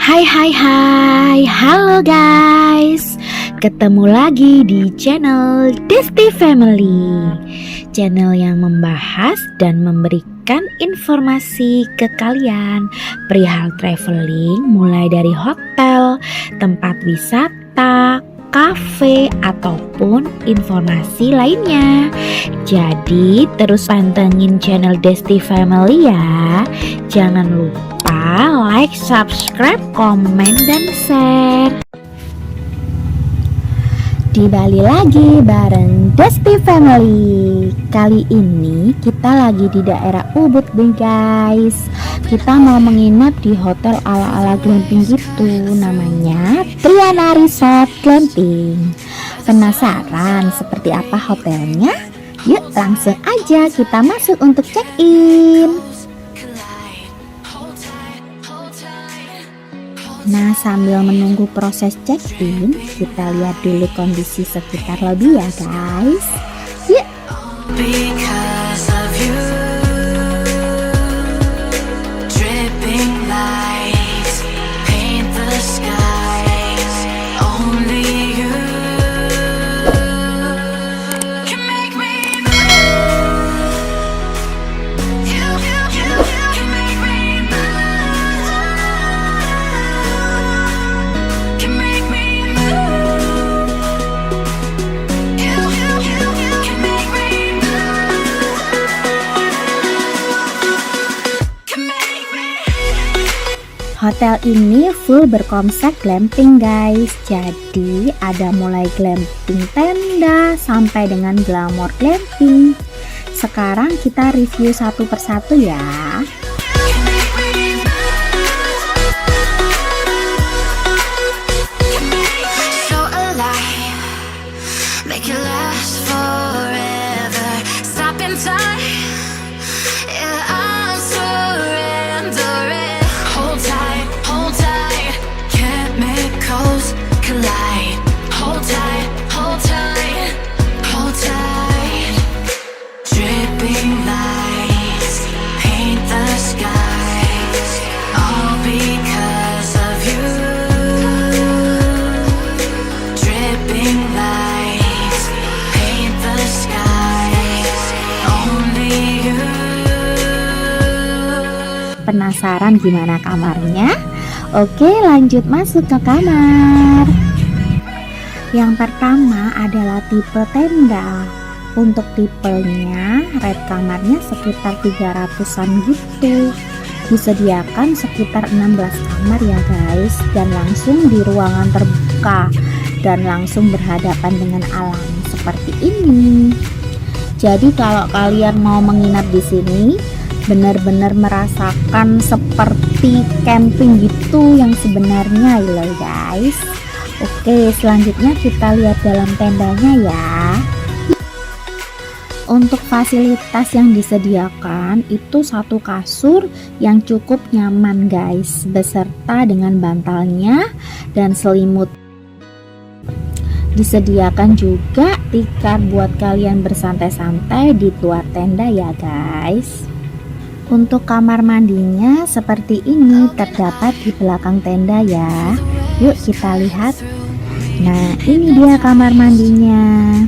Hai, halo guys. Ketemu lagi di channel Desti Family. Channel yang membahas dan memberikan informasi ke kalian perihal traveling, mulai dari hotel, tempat wisata, kafe, ataupun informasi lainnya. Jadi terus pantengin channel Desti Family ya. Jangan lupa like, subscribe, komen, dan share. Kembali lagi bareng Desti Family. Kali ini kita lagi di daerah Ubud nih guys. Kita mau menginap di hotel ala-ala glamping gitu, namanya Triana Resort Glamping. Penasaran seperti apa hotelnya? Yuk langsung aja kita masuk untuk check-in. Nah, sambil menunggu proses check-in, kita lihat dulu kondisi sekitar lobi ya guys. Yuk. Because of you, dripping lights paint the skies. Only you can make me move. You can make me move. Can make me move. You can make me move. Can make me. Hotel ini full berkonsep glamping guys. Jadi ada mulai glamping tenda sampai dengan glamour glamping. Sekarang kita review satu persatu ya. So alive, make it last forever. Stop in time, yeah, I'm surrendering. Hold tight, chemicals collide. Hold tight, hold tight, hold tight. Dripping lights paint the skies, all because of you. Dripping lights paint the skies, only you. Penasaran gimana kamarnya? Oke, lanjut masuk ke kamar. Yang pertama adalah tipe tenda. Untuk tipenya, red kamarnya sekitar 300-an gitu. Disediakan sekitar 16 kamar ya guys, dan langsung di ruangan terbuka dan langsung berhadapan dengan alam seperti ini. Jadi kalau kalian mau menginap di sini, benar-benar merasakan seperti camping gitu yang sebenarnya loh guys. Oke, selanjutnya kita lihat dalam tendanya ya. Untuk fasilitas yang disediakan itu satu kasur yang cukup nyaman guys, beserta dengan bantalnya dan selimut. Disediakan juga tikar buat kalian bersantai-santai di luar tenda ya guys. Untuk kamar mandinya seperti ini, terdapat di belakang tenda ya. Yuk kita lihat. Nah, ini dia kamar mandinya.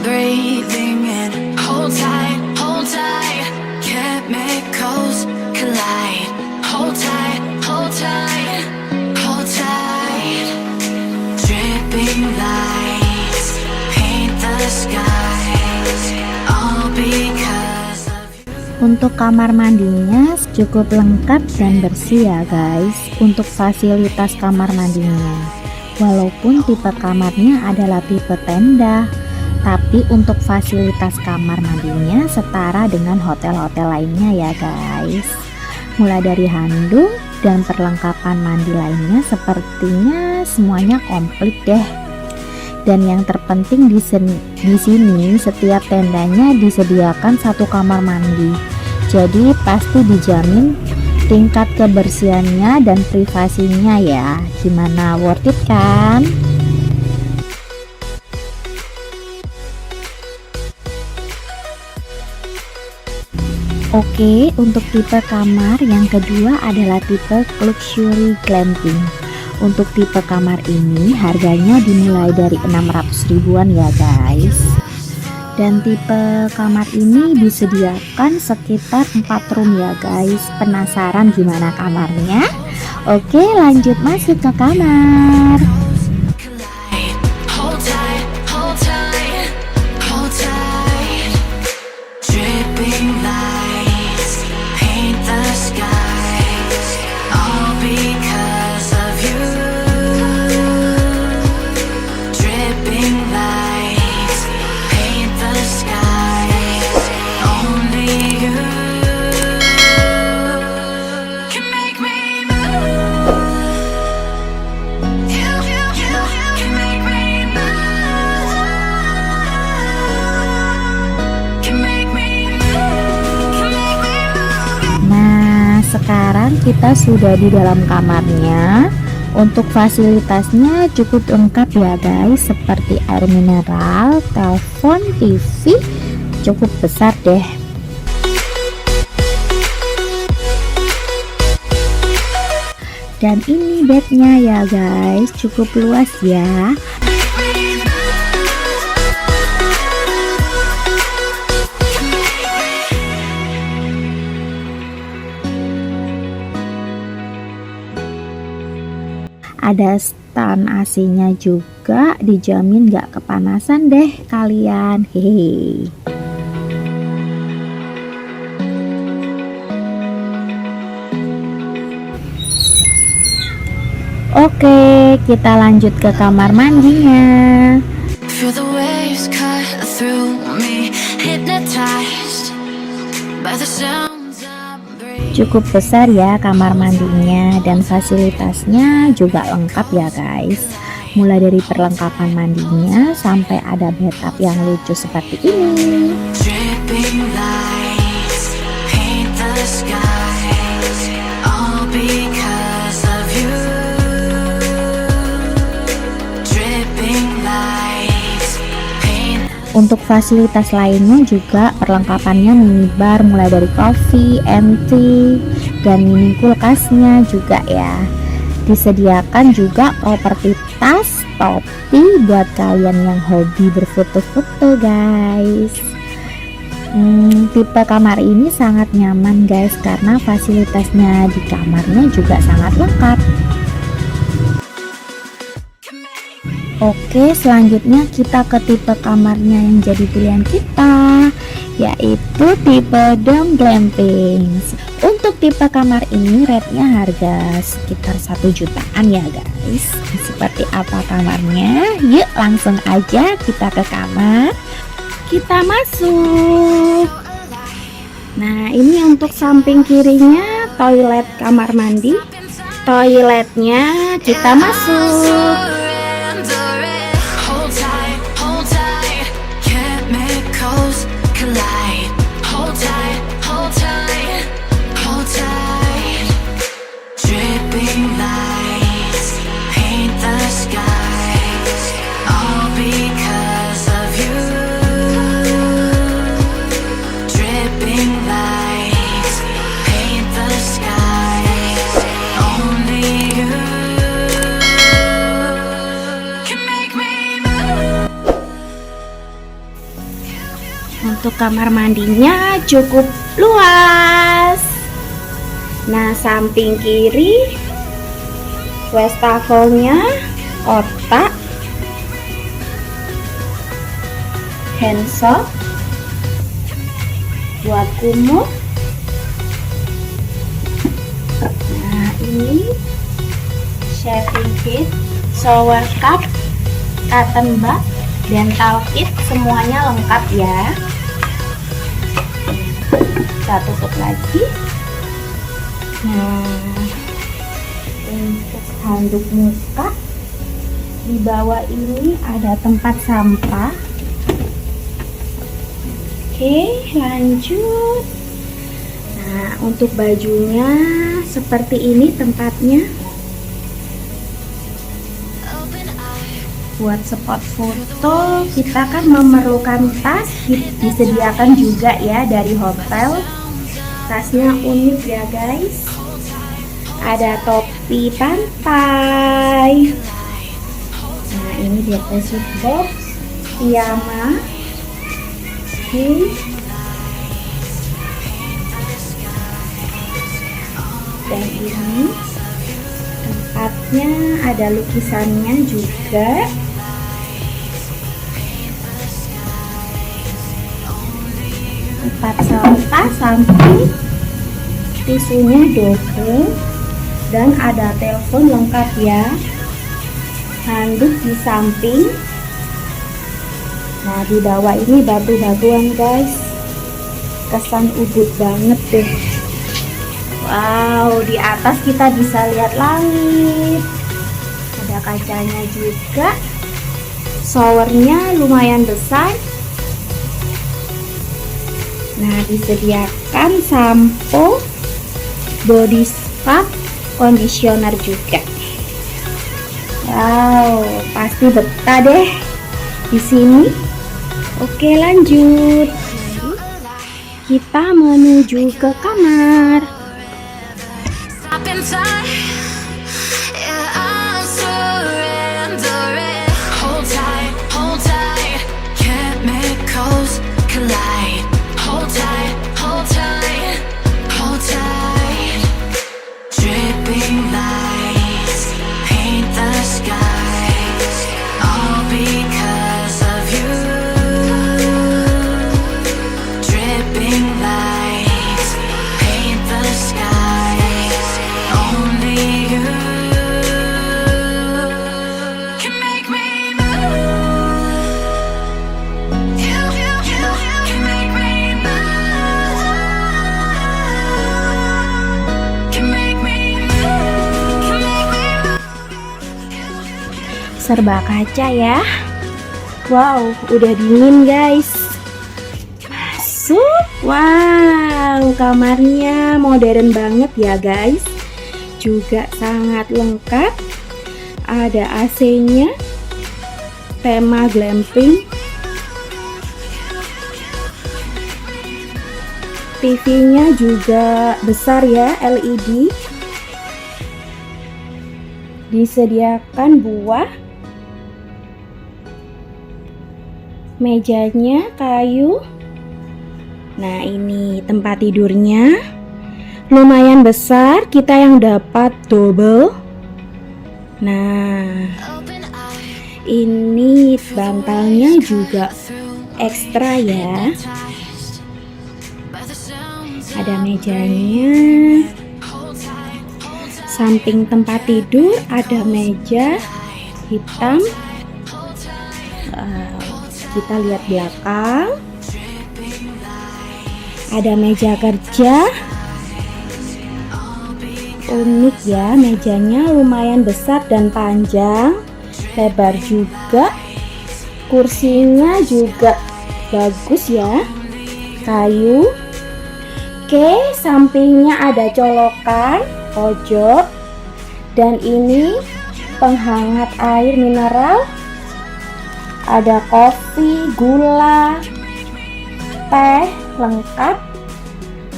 Breathing in, hold tight, chemicals collide. Hold tight, hold tight, hold tight. Dripping lights paint the skies, all because of you. Untuk kamar mandinya cukup lengkap dan bersih ya guys. Untuk fasilitas kamar mandinya, walaupun tipe kamarnya adalah tipe tenda, tapi untuk fasilitas kamar mandinya setara dengan hotel-hotel lainnya ya guys. Mulai dari handuk dan perlengkapan mandi lainnya sepertinya semuanya komplit deh. Dan yang terpenting di sini setiap tendanya disediakan satu kamar mandi. Jadi pasti dijamin tingkat kebersihannya dan privasinya ya. Gimana, worth it kan? Oke, untuk tipe kamar yang kedua adalah tipe luxury glamping. Untuk tipe kamar ini harganya dimulai dari 600 ribuan ya guys. Dan tipe kamar ini disediakan sekitar 4 room ya guys. Penasaran gimana kamarnya? Oke, lanjut masuk ke kamar. Hold tight, hold tight, hold tight. Dripping lights paint the skies, all because of you. Dripping lights paint the skies, only you can make me move. You can make me move. Can make me move. Can make me move. Nah, sekarang kita sudah di dalam kamarnya. Untuk fasilitasnya cukup lengkap ya guys, seperti air mineral, telepon, TV, cukup besar deh. Dan ini bednya ya guys, cukup luas ya. Ada stand AC-nya juga, dijamin gak kepanasan deh kalian. Hehe. Oke, kita lanjut ke kamar mandinya. Feel the waves cut through me, hypnotized by the sounds I breathe. Cukup besar ya kamar mandinya, dan fasilitasnya juga lengkap ya guys. Mulai dari perlengkapan mandinya sampai ada bathtub yang lucu seperti ini. Dripping lights paint the skies, all because of you. Dripping lights paint. Untuk fasilitas lainnya juga perlengkapannya minibar, mulai dari coffee, tea, dan mini kulkasnya juga ya. Disediakan juga properti tas, topi buat kalian yang hobi berfoto-foto guys. Tipe kamar ini sangat nyaman guys, karena fasilitasnya di kamarnya juga sangat lengkap. Oke, selanjutnya kita ke tipe kamarnya yang jadi pilihan kita, yaitu tipe dome glamping. Untuk tipe kamar ini rate-nya harga sekitar 1 jutaan ya guys. Seperti apa kamarnya? Yuk langsung aja kita ke kamar. Kita masuk. Nah, ini untuk samping kirinya toilet kamar mandi. Toiletnya kita masuk. Hold tight, hold tight. Chemicals collide. Hold tight, hold tight, hold tight. Dripping lights paint the skies, all because of you. Dripping lights paint the skies, only you can make me move. Untuk kamar mandinya cukup luas. Nah, samping kiri wastafelnya kotak, handsoap buat kumur. Nah, ini shaving kit, shower cup, cotton bud, dental kit, semuanya lengkap ya. Kita tutup lagi. Nah, untuk handuk muka di bawah ini ada tempat sampah. Oke, lanjut. Nah, untuk bajunya seperti ini tempatnya. Buat spot foto kita kan memerlukan tas, disediakan juga ya dari hotel. tasnya unik ya guys. Ada topi pantai. Nah ini deposit box, piyama. Oke. Dan ini tempatnya ada lukisannya juga. Tempat sampah samping, tisunya double, dan ada telepon lengkap ya. Handuk di samping. Nah di bawah ini batu-batuan guys, kesan ubud banget deh. Wow, di atas kita bisa lihat langit. Ada kacanya juga. Showernya lumayan besar. Nah, disediakan sampo, body scrub, conditioner juga. Wow, pasti betah deh di sini. Oke, lanjut. Kita menuju ke kamar. Stop inside. Yeah, I'm surrendering. Hold tight, chemicals collide. Hold tight, hold tight, hold tight. Dripping lights paint the skies, all because of you. Dripping lights paint the skies, only you can make me move. You can make me move. Can make me move. Can make me move. Serba kaca ya. Wow, udah dingin guys. Masuk. Wow, kamarnya modern banget ya guys. Juga sangat lengkap. Ada AC-nya. Tema glamping. TV-nya juga besar ya, LED. Disediakan buah. Mejanya kayu. Nah ini tempat tidurnya. Lumayan besar, kita yang dapat double. Nah ini bantalnya juga ekstra ya. Ada mejanya. Samping tempat tidur ada meja hitam. Kita lihat belakang. Ada meja kerja. Unik ya, mejanya lumayan besar dan panjang. Lebar juga. Kursinya juga bagus ya. Kayu. Oke, sampingnya ada colokan pojok. Dan ini penghangat air mineral. Ada kopi, gula, teh lengkap.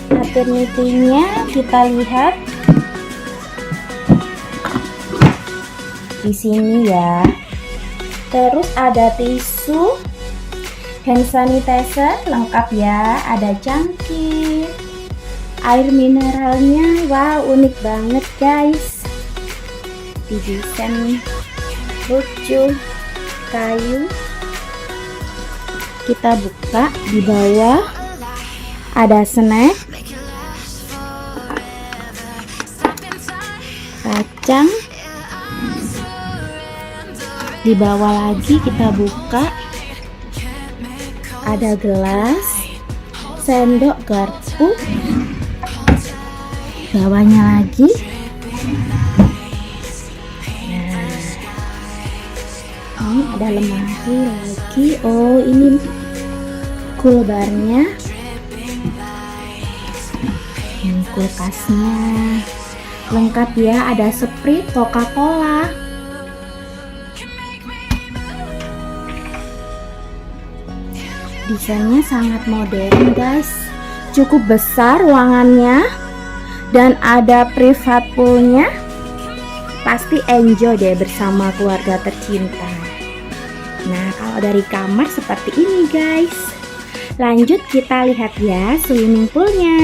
Maternity-nya kita lihat di sini ya. Terus ada tisu, hand sanitizer lengkap ya. Ada cangkir, air mineralnya. Wow, unik banget guys. Didesain lucu, kayu. Kita buka di bawah. Ada snack, kacang. Di bawah lagi kita buka. Ada gelas, sendok, garpu. Bawahnya lagi. Ini ada lemari lagi. Oh ini cool barnya. Ini kulkasnya lengkap ya. Ada Sprite, Coca-Cola. Desainnya sangat modern guys. Cukup besar ruangannya dan ada private poolnya. Pasti enjoy deh bersama keluarga tercinta. Nah, kalau dari kamar seperti ini guys. Lanjut kita lihat ya swimming poolnya.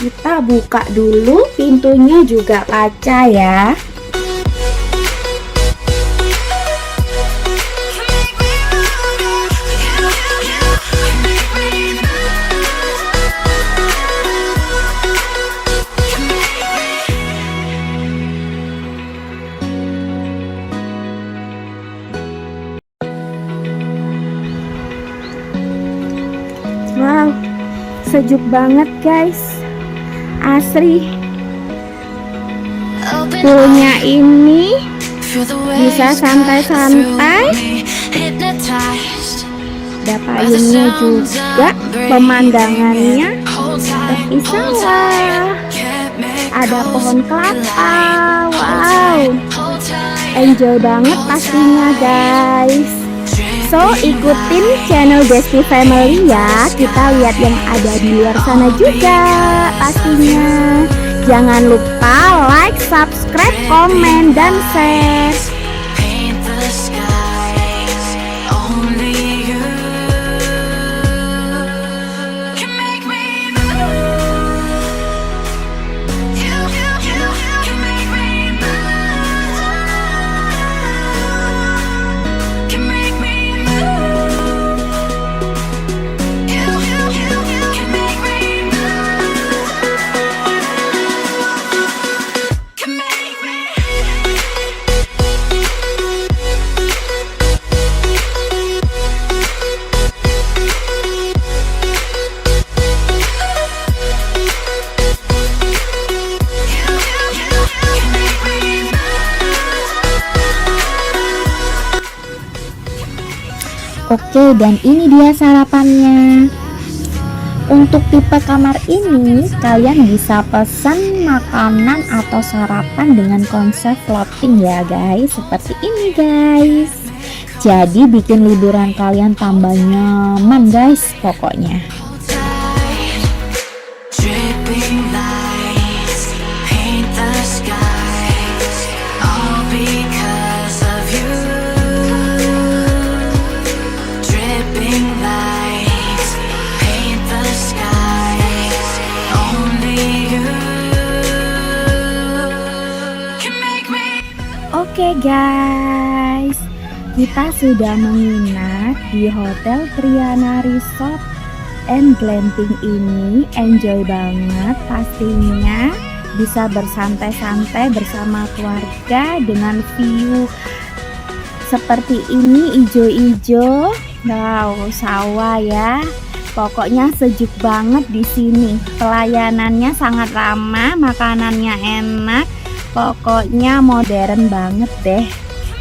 Kita buka dulu, pintunya juga kaca ya. Wow, sejuk banget guys. Asri. Poolnya ini bisa santai-santai. Ada payungnya juga. Pemandangannya seperti sawah. Ada pohon kelapa. Wow, enjoy banget pastinya guys. So, ikutin channel Desti Family ya. Kita lihat yang ada di luar sana juga pastinya. Jangan lupa like, subscribe, komen, dan share. Oke, dan ini dia sarapannya. Untuk tipe kamar ini, kalian bisa pesan makanan atau sarapan dengan konsep floating ya guys. Seperti ini guys. Jadi bikin liburan kalian tambah nyaman guys pokoknya. Oke guys, kita sudah menginap di Hotel Triana Resort and Glamping ini. Enjoy banget pastinya. Bisa bersantai-santai bersama keluarga dengan view seperti ini, ijo-ijo. Wow, sawah ya. Pokoknya sejuk banget di sini. Pelayanannya sangat ramah, makanannya enak. Pokoknya modern banget deh.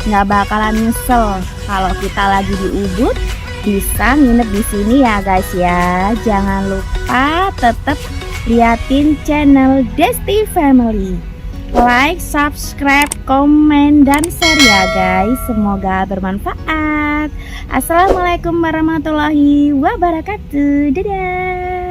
Nggak bakalan nyesel kalau kita lagi di Ubud bisa nginep di sini ya guys ya. Jangan lupa tetap liatin channel Desti Family. Like, subscribe, komen, dan share ya guys. Semoga bermanfaat. Assalamualaikum warahmatullahi wabarakatuh. Dadah.